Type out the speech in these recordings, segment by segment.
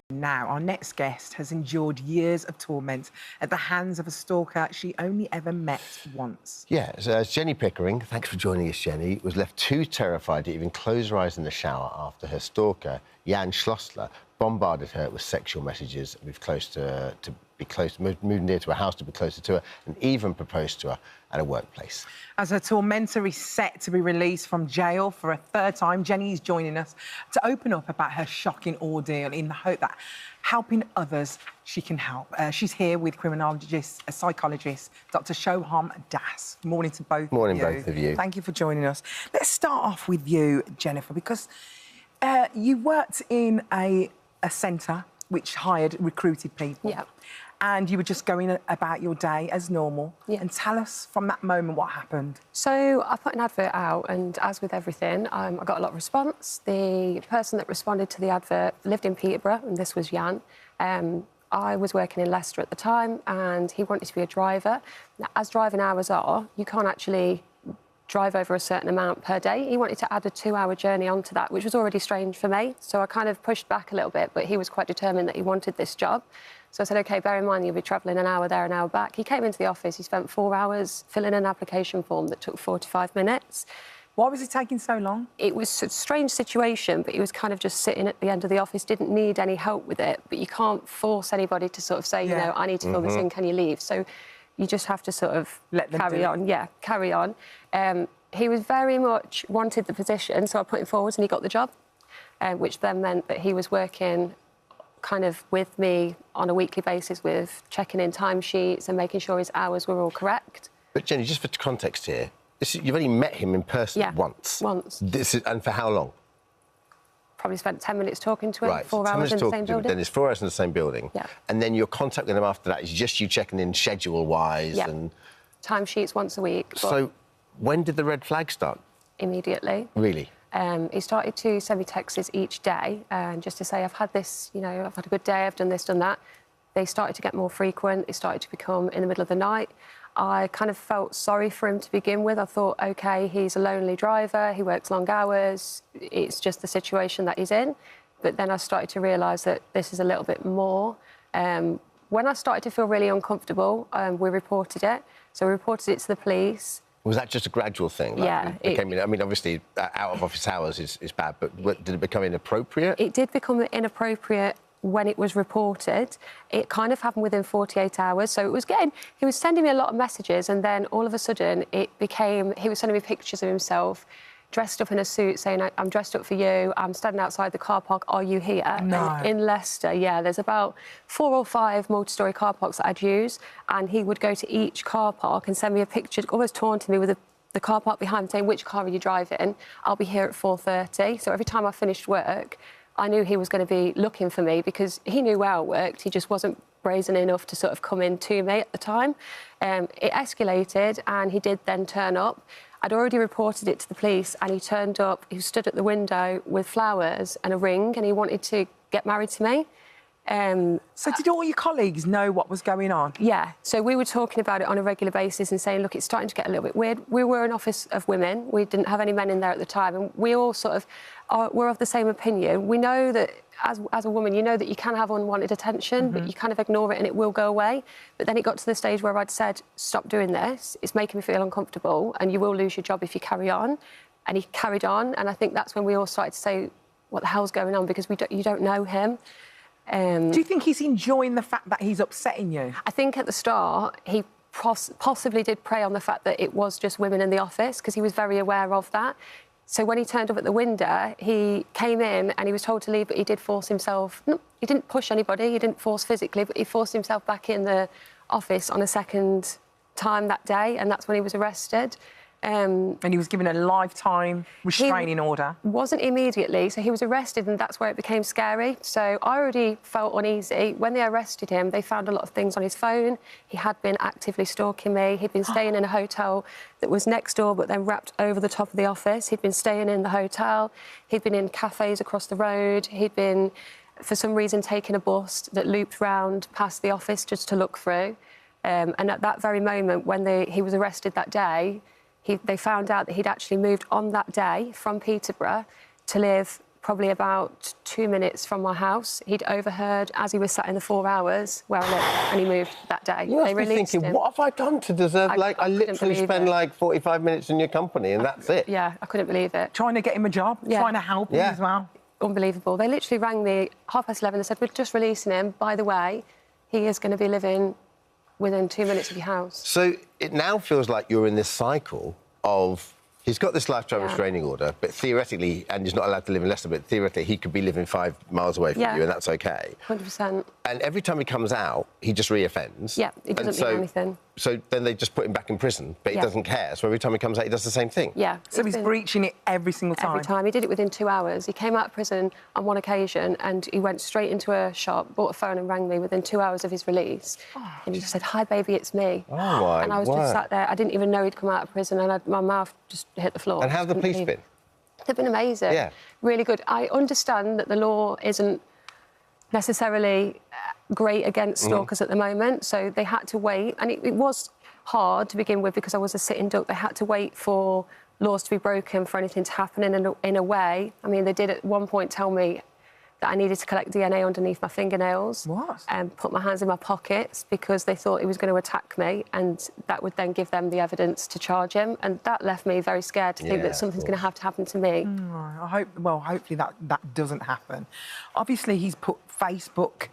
Now, our next guest has endured years of torment at the hands of a stalker she only ever met once. Yeah, so it's Jenny Pickering. Thanks for joining us, Jenny. Was left too terrified to even close her eyes in the shower after her stalker, Jan Schlossler, bombarded her with sexual messages, moved near to her house to be closer to her, and even proposed to her at a workplace. As her tormentor is set to be released from jail for a third time, Jenny is joining us to open up about her shocking ordeal in the hope that helping others, she can help. She's here with criminologist, a psychologist, Dr. Shoham Das. Morning to both of you. Morning, both of you. Thank you for joining us. Let's start off with you, Jennifer, because you worked in a centre which recruited people. Yeah. And you were just going about your day as normal. Yeah. And tell us from that moment what happened. So I put an advert out, and as with everything, I got a lot of response. The person that responded to the advert lived in Peterborough, and this was Jan. I was working in Leicester at the time, and he wanted to be a driver. Now, as driving hours are, you can't actually drive over a certain amount per day. He wanted to add a 2-hour journey onto that, which was already strange for me. So I kind of pushed back a little bit, but he was quite determined that he wanted this job. So I said, OK, bear in mind, you'll be travelling an hour there, an hour back. He came into the office, he spent 4 hours filling an application form that took 45 minutes. Why was it taking so long? It was a strange situation, but he was kind of just sitting at the end of the office, didn't need any help with it. But you can't force anybody to sort of say, you know, I need to fill this in, can you leave? So you just have to sort of let them carry on. Yeah, carry on. He was very much wanted the position, so I put him forward and he got the job, which then meant that he was working kind of with me on a weekly basis with checking in timesheets and making sure his hours were all correct. But Jenny, just for context here, you've only met him in person once. Once. And for how long? Probably spent 10 minutes talking to him, Right, 4 hours in the same building. Then it's 4 hours in the same building. Yeah. And then your contact with him after that is just you checking in schedule-wise and... Timesheets once a week. So when did the red flag start? Immediately. Really? He started to send me texts each day, just to say, I've had this, you know, I've had a good day, I've done this, done that. They started to get more frequent. It started to become in the middle of the night. I kind of felt sorry for him to begin with. I thought, OK, he's a lonely driver, he works long hours, it's just the situation that he's in. But then I started to realise that this is a little bit more. When I started to feel really uncomfortable, we reported it. So we reported it to the police. Was that just a gradual thing? Yeah. I mean, obviously, out of office hours is bad, but did it become inappropriate? It did become inappropriate when it was reported. It kind of happened within 48 hours. So he was sending me a lot of messages, and then all of a sudden he was sending me pictures of himself dressed up in a suit saying, I'm dressed up for you, I'm standing outside the car park, are you here? No. In Leicester, yeah, there's about 4 or 5 multi-storey car parks that I'd use, and he would go to each car park and send me a picture, almost taunting me with the car park behind, saying, which car are you driving? I'll be here at 4:30. So every time I finished work, I knew he was going to be looking for me because he knew where I worked. He just wasn't brazen enough to sort of come in to me at the time. It escalated, and he did then turn up. I'd already reported it to the police, and he turned up. He stood at the window with flowers and a ring, and he wanted to get married to me. So did all your colleagues know what was going on? Yeah. So we were talking about it on a regular basis and saying, look, it's starting to get a little bit weird. We were an office of women. We didn't have any men in there at the time, and we all sort of were of the same opinion. We know that as a woman, you know that you can have unwanted attention, but you kind of ignore it and it will go away. But then it got to the stage where I'd said, stop doing this. It's making me feel uncomfortable, and you will lose your job if you carry on. And he carried on, and I think that's when we all started to say, what the hell's going on? Because you don't know him. Do you think he's enjoying the fact that he's upsetting you? I think at the start he possibly did prey on the fact that it was just women in the office, because he was very aware of that. So when he turned up at the window, he came in and he was told to leave, but he did force himself... No, he didn't push anybody, he didn't force physically, but he forced himself back in the office on a second time that day, and that's when he was arrested. And he was given a lifetime restraining order? Wasn't immediately, so he was arrested, and that's where it became scary. So I already felt uneasy. When they arrested him, they found a lot of things on his phone. He had been actively stalking me. He'd been staying in a hotel that was next door, but then wrapped over the top of the office. He'd been staying in the hotel. He'd been in cafes across the road. He'd been, for some reason, taking a bus that looped round past the office just to look through. And at that very moment, when he was arrested that day, They found out that he'd actually moved on that day from Peterborough to live probably about 2 minutes from my house. He'd overheard as he was sat in the 4 hours where I lived, and he moved that day. You must be thinking, what have I done to deserve, I literally spend like 45 minutes in your company and that's it. Yeah, I couldn't believe it. Trying to get him a job, trying to help him as well. Unbelievable. They literally rang me 11:30 and said, we're just releasing him. By the way, he is going to be living within 2 minutes of your house. So it now feels like you're in this cycle of... He's got this lifetime restraining order, but theoretically, and he's not allowed to live in Leicester, but theoretically he could be living 5 miles away from you, and that's OK. 100%. And every time he comes out, he just reoffends. Yeah, it doesn't mean anything. So then they just put him back in prison, but he doesn't care. So every time he comes out, he does the same thing. Yeah. So he's breaching it every single time? Every time. He did it within 2 hours. He came out of prison on one occasion and he went straight into a shop, bought a phone and rang me within 2 hours of his release. And he just said, hi, baby, it's me. Oh, my And I was just sat there. I didn't even know he'd come out of prison and my mouth just hit the floor. And how have the police been? They've been amazing. Yeah. Really good. I understand that the law isn't necessarily great against stalkers at the moment, so they had to wait. And it was hard to begin with because I was a sitting duck. They had to wait for laws to be broken for anything to happen in a way. I mean, they did at one point tell me that I needed to collect DNA underneath my fingernails. What? And put my hands in my pockets because they thought he was going to attack me, and that would then give them the evidence to charge him. And that left me very scared to think that something's going to have to happen to me. Hopefully that doesn't happen. Obviously, he's put Facebook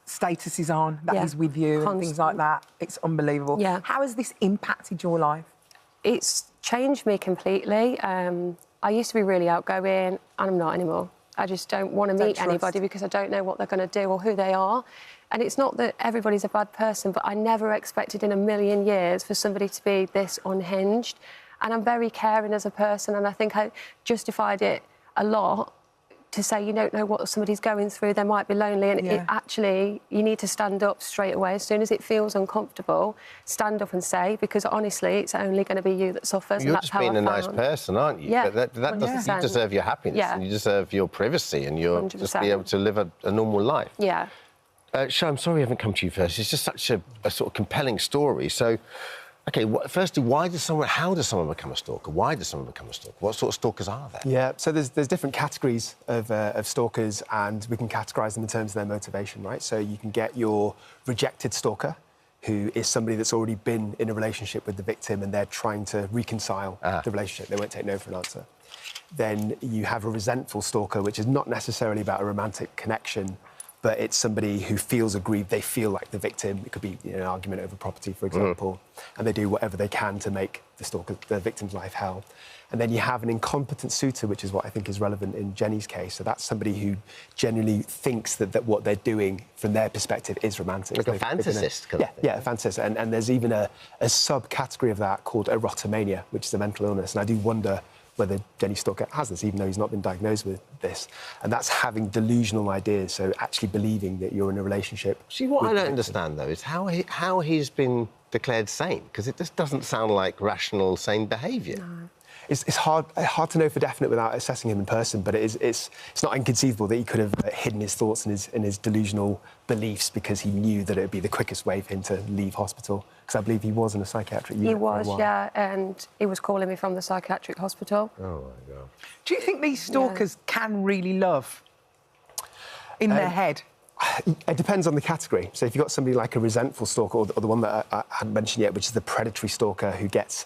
statuses on that he's with you and things like that. It's unbelievable. Yeah. How has this impacted your life? It's changed me completely. I used to be really outgoing, and I'm not anymore. I just don't want to meet anybody because I don't know what they're going to do or who they are. And it's not that everybody's a bad person, but I never expected in a million years for somebody to be this unhinged. And I'm very caring as a person, and I think I justified it a lot to say you don't know what somebody's going through, they might be lonely, and it actually, you need to stand up straight away. As soon as it feels uncomfortable, stand up and say, because honestly, it's only going to be you that suffers. You're and that's just being a nice person, aren't you? Yeah, but that doesn't, you deserve your happiness and you deserve your privacy and you'll just be able to live a normal life. Yeah. Shay, I'm sorry I haven't come to you first. It's just such a sort of compelling story. So, OK, firstly, how does someone become a stalker? Why does someone become a stalker? What sort of stalkers are there? Yeah, so there's different categories of stalkers, and we can categorise them in terms of their motivation, right? So you can get your rejected stalker, who is somebody that's already been in a relationship with the victim and they're trying to reconcile the relationship. They won't take no for an answer. Then you have a resentful stalker, which is not necessarily about a romantic connection, but it's somebody who feels aggrieved. They feel like the victim. It could be an argument over property, for example, and they do whatever they can to make the victim's life hell. And then you have an incompetent suitor, which is what I think is relevant in Jenny's case. So that's somebody who genuinely thinks that what they're doing from their perspective is romantic. Like a fantasist kind of thing. Yeah, a fantasist. And there's even a subcategory of that called erotomania, which is a mental illness. And I do wonder whether Jenny Stalker has this, even though he's not been diagnosed with this. And that's having delusional ideas, so actually believing that you're in a relationship. See, what I don't understand, though, is how he's been declared sane, because it just doesn't sound like rational, sane behaviour. No. It's hard to know for definite without assessing him in person, but it's not inconceivable that he could have hidden his thoughts and his delusional beliefs because he knew that it would be the quickest way for him to leave hospital. Because I believe he was in a psychiatric unit. He was, yeah, and he was calling me from the psychiatric hospital. Oh, my God. Do you think these stalkers can really love in their head? It depends on the category. So if you've got somebody like a resentful stalker, or the one that I hadn't mentioned yet, which is the predatory stalker who gets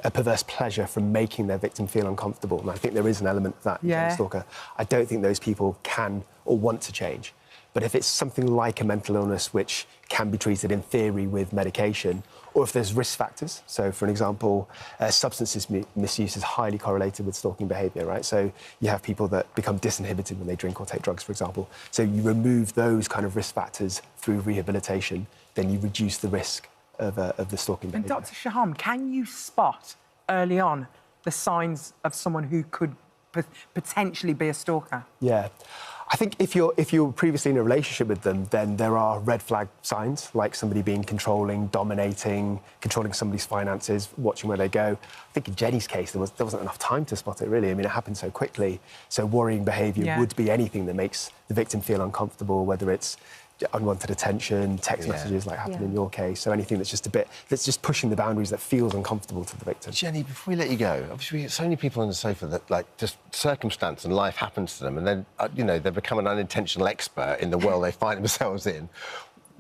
a perverse pleasure from making their victim feel uncomfortable, and I think there is an element of that in a stalker. I don't think those people can or want to change. But if it's something like a mental illness which can be treated in theory with medication, or if there's risk factors, so for an example, substance misuse is highly correlated with stalking behaviour, right? So you have people that become disinhibited when they drink or take drugs, for example. So you remove those kind of risk factors through rehabilitation, then you reduce the risk of the stalking behaviour. And Dr. Shaham, can you spot early on the signs of someone who could potentially be a stalker? Yeah. I think if you're previously in a relationship with them, then there are red flag signs, like somebody being controlling, dominating, controlling somebody's finances, watching where they go. I think in Jenny's case, there wasn't enough time to spot it, really. I mean, it happened so quickly. So worrying behaviour would be anything that makes the victim feel uncomfortable, whether it's unwanted attention, text messages like happened in your case. So anything that's just pushing the boundaries that feels uncomfortable to the victim. Jenny, before we let you go, obviously we get so many people on the sofa that, like, just circumstance and life happens to them, and then, you know, they become an unintentional expert in the world they find themselves in.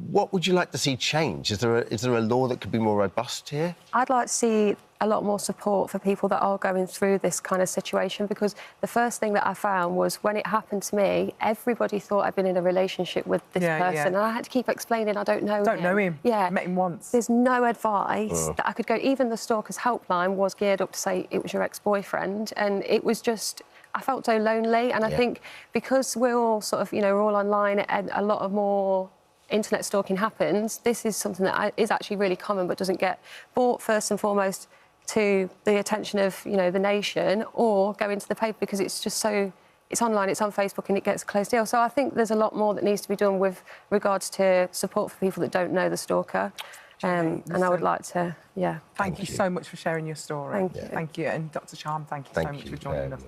What would you like to see change? Is there a law that could be more robust here? I'd like to see a lot more support for people that are going through this kind of situation, because the first thing that I found was when it happened to me, everybody thought I'd been in a relationship with this person, and I had to keep explaining I don't know him. Don't know him. Yeah. Met him once. There's no advice that I could go. Even the Stalkers helpline was geared up to say it was your ex-boyfriend, and it was just... I felt so lonely, and I think because we're all sort of, you know, we're all online and a lot of more internet stalking happens, this is something that is actually really common but doesn't get brought first and foremost to the attention of, you know, the nation, or go into the paper, because it's just so... It's online, it's on Facebook, and it gets a closed deal. So I think there's a lot more that needs to be done with regards to support for people that don't know the stalker. And I would like to, Thank you so much for sharing your story. Thank you. Thank you. And Dr. Charm, thank you so much for joining us.